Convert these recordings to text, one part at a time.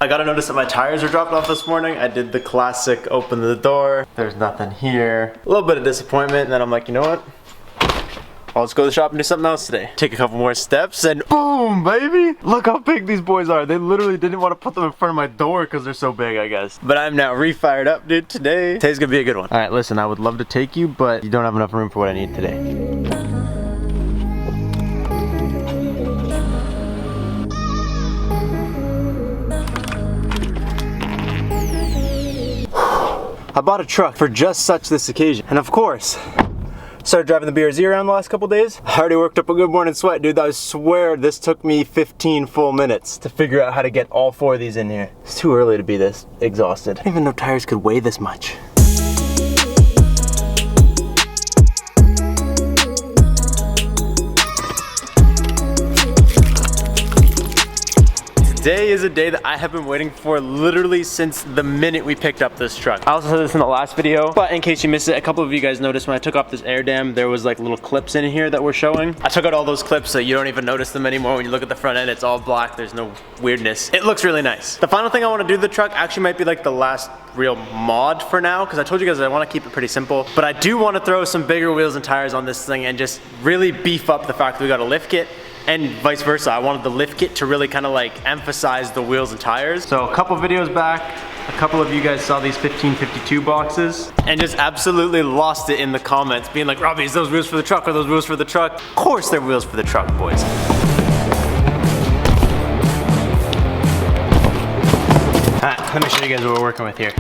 I gotta notice that my tires are dropped off this morning. I did the classic open the door. There's nothing here. A little bit of disappointment, and then I'm like, you know what? I'll just go to the shop and do something else today. Take a couple more steps and boom, baby! Look how big these boys are. They literally didn't want to put them in front of my door because they're so big, I guess. But I'm now re-fired up, dude, Today's gonna be a good one. All right, listen, I would love to take you, but you don't have enough room for what I need today. I bought a truck for just such this occasion. And of course, started driving the BRZ around the last couple days. I already worked up a good morning sweat, dude. I swear this took me 15 full minutes to figure out how to get all 4 of these in here. It's too early to be this exhausted. I didn't even know tires could weigh this much. Today is a day that I have been waiting for literally since the minute we picked up this truck. I also said this in the last video, but in case you missed it, a couple of you guys noticed when I took off this air dam, there was like little clips in here that were showing. I took out all those clips so you don't even notice them anymore. When you look at the front end, it's all black. There's no weirdness. It looks really nice. The final thing I want to do to the truck actually might be like the last real mod for now, because I told you guys I want to keep it pretty simple, but I do want to throw some bigger wheels and tires on this thing and just really beef up the fact that we got a lift kit. And vice versa, I wanted the lift kit to really kind of like emphasize the wheels and tires. So a couple videos back, a couple of you guys saw these 1552 boxes and just absolutely lost it in the comments, being like, Robbie, is those wheels for the truck? Are those wheels for the truck? Of course they're wheels for the truck, boys. Alright, let me show you guys what we're working with here.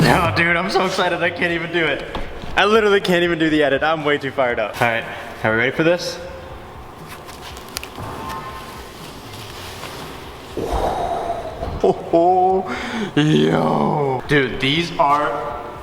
Oh, dude, I'm so excited I can't even do it. I literally can't even do the edit. I'm way too fired up. All right, are we ready for this? Oh, yo. Dude, these are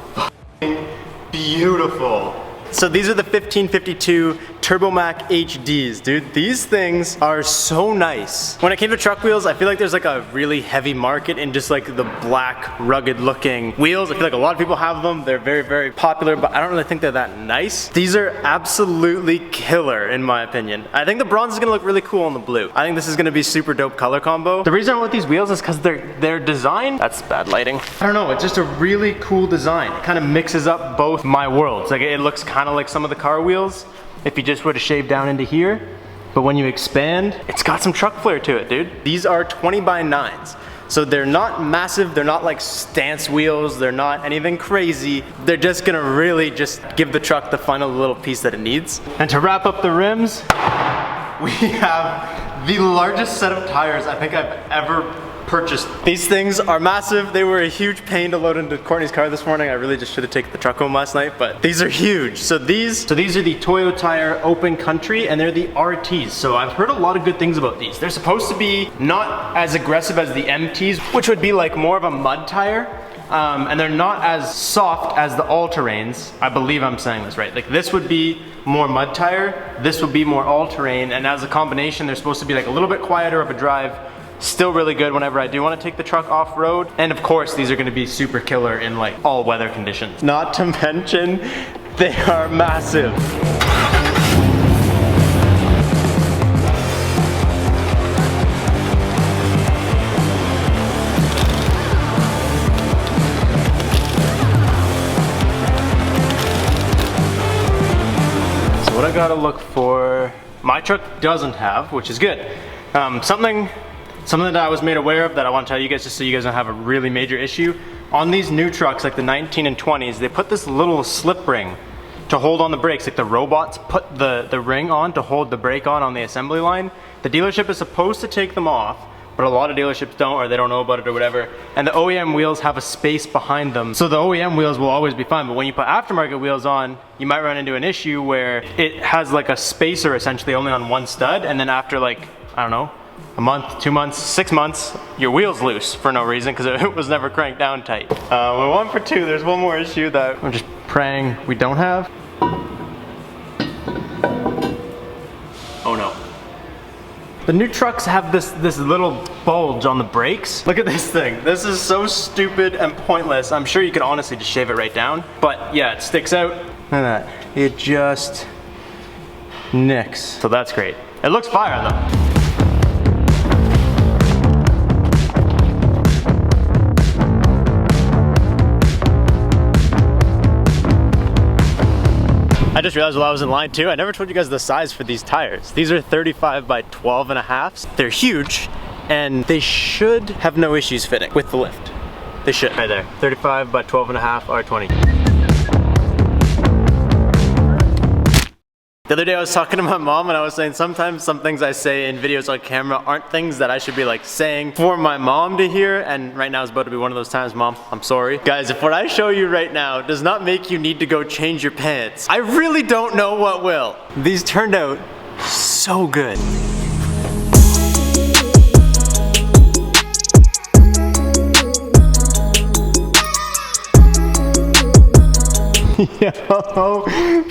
beautiful. So these are the 1552 Turbomac HDs, dude. These things are so nice. When it came to truck wheels, I feel like there's like a really heavy market in just like the black, rugged looking wheels. I feel like a lot of people have them. They're very, very popular, but I don't really think they're that nice. These are absolutely killer in my opinion. I think the bronze is gonna look really cool on the blue. I think this is gonna be super dope color combo. The reason I want these wheels is because they're designed, that's bad lighting. I don't know, it's just a really cool design. It kind of mixes up both my worlds. Like it looks kind of like some of the car wheels if you just were to shave down into here, but when you expand, it's got some truck flair to it, dude. These are 20x9s, so they're not massive, they're not like stance wheels, they're not anything crazy. They're just gonna really just give the truck the final little piece that it needs. And to wrap up the rims, we have the largest set of tires I think I've ever purchased. These things are massive. They were a huge pain to load into Courtney's car this morning. I really just should have taken the truck home last night, but these are huge. So these are the Toyo Tire Open Country, and they're the RTs. So I've heard a lot of good things about these. They're supposed to be not as aggressive as the MTs, which would be like more of a mud tire. And they're not as soft as the all-terrains. I believe I'm saying this right. Like this would be more mud tire, this would be more all-terrain, and as a combination, they're supposed to be like a little bit quieter of a drive. Still really good whenever I do want to take the truck off-road. And of course, these are going to be super killer in like all weather conditions. Not to mention, they are massive. So what I gotta look for, my truck doesn't have, which is good. Something that I was made aware of that I want to tell you guys just so you guys don't have a really major issue. On these new trucks, like the 19 and 20s, they put this little slip ring to hold on the brakes. Like the robots put the ring on to hold the brake on the assembly line. The dealership is supposed to take them off, but a lot of dealerships don't, or they don't know about it or whatever. And the OEM wheels have a space behind them. So the OEM wheels will always be fine, but when you put aftermarket wheels on, you might run into an issue where it has like a spacer essentially only on one stud, and then after like, I don't know, a month, 2 months, 6 months, your wheel's loose for no reason because it was never cranked down tight. We're 1 for 2. There's one more issue that I'm just praying we don't have. Oh no. The new trucks have this little bulge on the brakes. Look at this thing. This is so stupid and pointless. I'm sure you could honestly just shave it right down. But yeah, it sticks out. Look at that. It just nicks. So that's great. It looks fire though. I just realized while I was in line too, I never told you guys the size for these tires. These are 35 by 12 and a half. They're huge and they should have no issues fitting with the lift. They should. Right there, 35 by 12 and a half R20. The other day I was talking to my mom and I was saying sometimes some things I say in videos on camera aren't things that I should be like saying for my mom to hear, and right now is about to be one of those times. Mom, I'm sorry. Guys, if what I show you right now does not make you need to go change your pants, I really don't know what will. These turned out so good. Yo,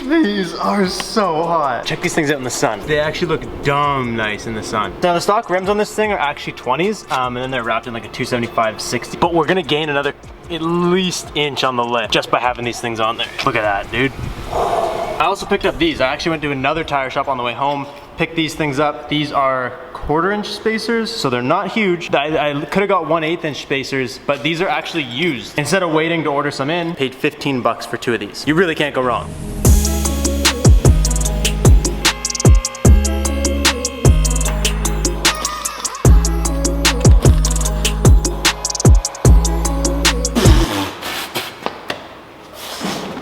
these are so hot. Check these things out in the sun. They actually look dumb nice in the sun. Now the stock rims on this thing are actually 20s, and then they're wrapped in like a 275/60. But we're gonna gain another at least inch on the lift just by having these things on there. Look at that, dude. I also picked up these. I actually went to another tire shop on the way home, picked these things up. These are 1/4 inch spacers, so they're not huge. I could have got 1/8 inch spacers, but these are actually used. Instead of waiting to order some in, paid 15 bucks for 2 of these. You really can't go wrong.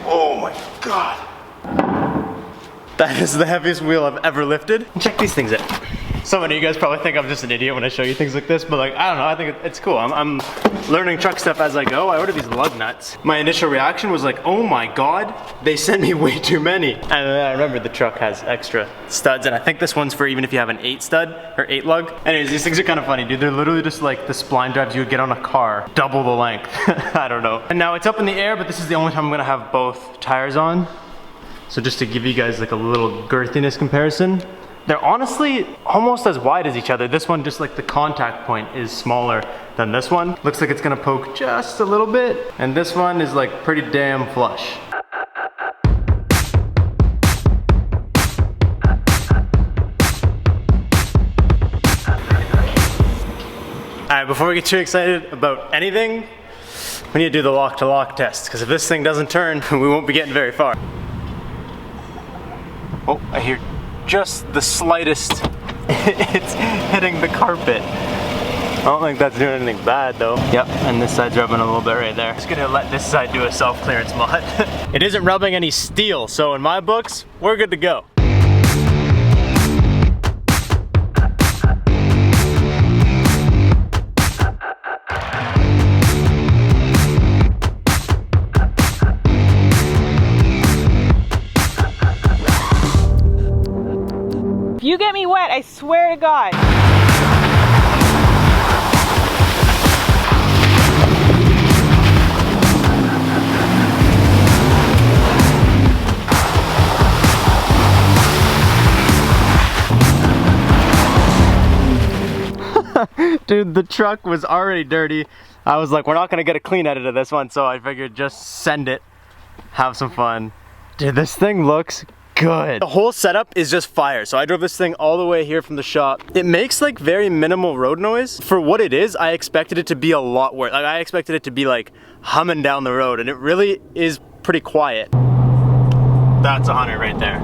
Oh my God. That is the heaviest wheel I've ever lifted. Check these things out. Some of you guys probably think I'm just an idiot when I show you things like this, but like, I don't know, I think it's cool. I'm learning truck stuff as I go. I ordered these lug nuts. My initial reaction was like, oh my God, they sent me way too many. And then I remember the truck has extra studs, and I think this one's for even if you have an 8 stud or 8 lug. Anyways, these things are kind of funny, dude. They're literally just like the spline drives you would get on a car, double the length. I don't know. And now it's up in the air, but this is the only time I'm gonna have both tires on. So just to give you guys like a little girthiness comparison, they're honestly almost as wide as each other. This one, just like the contact point is smaller than this one. Looks like it's gonna poke just a little bit. And this one is like pretty damn flush. All right, before we get too excited about anything, we need to do the lock to lock test, because if this thing doesn't turn, we won't be getting very far. Oh, I hear just the slightest, it's hitting the carpet. I don't think that's doing anything bad though. Yep, and this side's rubbing a little bit right there. Just gonna let this side do a self-clearance mod. It isn't rubbing any steel, so in my books, we're good to go. If you get me wet, I swear to God. Dude, the truck was already dirty. I was like, we're not gonna get a clean edit of this one, so I figured just send it, have some fun. Dude, this thing looks good. The whole setup is just fire. So I drove this thing all the way here from the shop. It makes like very minimal road noise. For what it is, I expected it to be a lot worse. Like I expected it to be like humming down the road, and it really is pretty quiet. That's 100 right there.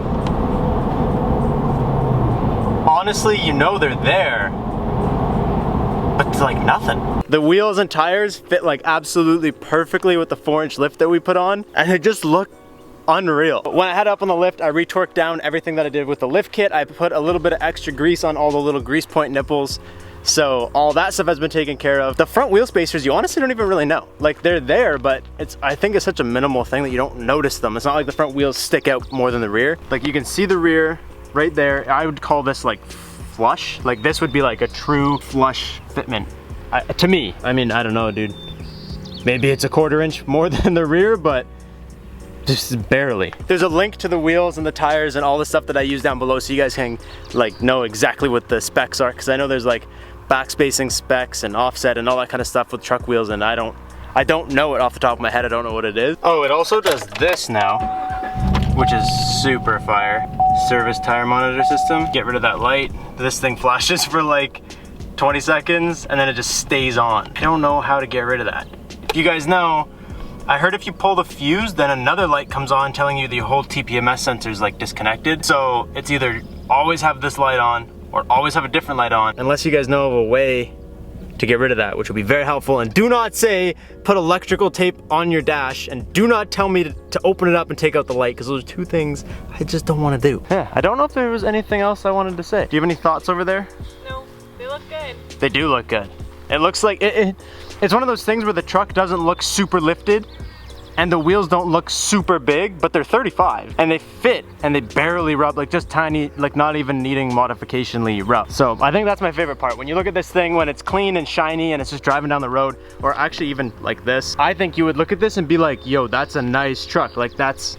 Honestly, you know they're there, but it's like nothing. The wheels and tires fit like absolutely perfectly with the 4-inch lift that we put on, and it just looked unreal. When I had it up on the lift, I retorqued down everything that I did with the lift kit. I put a little bit of extra grease on all the little grease point nipples. So all that stuff has been taken care of. The front wheel spacers, you honestly don't even really know. Like they're there, but I think it's such a minimal thing that you don't notice them. It's not like the front wheels stick out more than the rear. Like you can see the rear right there. I would call this like flush. Like this would be like a true flush fitment. To me, I mean, I don't know, dude. Maybe it's a 1/4 inch more than the rear, but just barely. There's a link to the wheels and the tires and all the stuff that I use down below, so you guys can like know exactly what the specs are, because I know there's like backspacing specs and offset and all that kind of stuff with truck wheels, and I don't know it off the top of my head. I don't know what it is. Oh, it also does this now. which is super fire. Service tire monitor system. Get rid of that light. This thing flashes for like 20 seconds and then it just stays on. I don't know how to get rid of that. If you guys know, I heard if you pull the fuse, then another light comes on telling you the whole TPMS sensor is like disconnected. So it's either always have this light on or always have a different light on. Unless you guys know of a way to get rid of that, which will be very helpful. And do not say, put electrical tape on your dash, and do not tell me to open it up and take out the light, because those are two things I just don't want to do. Yeah, I don't know if there was anything else I wanted to say. Do you have any thoughts over there? No, they look good. They do look good. It looks like, it's one of those things where the truck doesn't look super lifted and the wheels don't look super big, but they're 35 and they fit and they barely rub, like just tiny, like not even needing modificationally rub. So I think that's my favorite part. When you look at this thing, when it's clean and shiny and it's just driving down the road, or actually even like this, I think you would look at this and be like, yo, that's a nice truck. Like that's,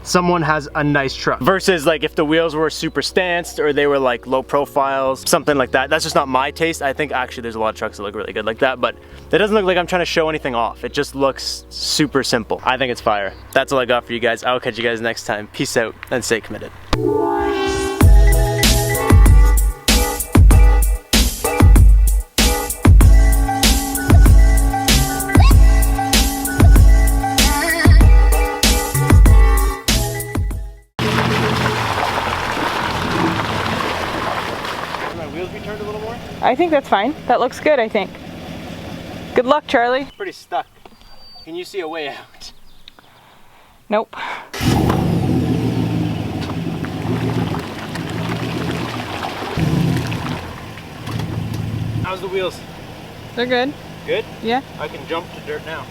someone has a nice truck. Versus like if the wheels were super stanced or they were like low profiles, something like that. That's just not my taste. I think actually there's a lot of trucks that look really good like that, but it doesn't look like I'm trying to show anything off. It just looks super simple. I think it's fire. That's all I got for you guys. I'll catch you guys next time. Peace out and stay committed. Turned a little more? I think that's fine. That looks good, I think. Good luck, Charlie. Pretty stuck. Can you see a way out? Nope. How's the wheels? They're good. Good? Yeah. I can jump to dirt now.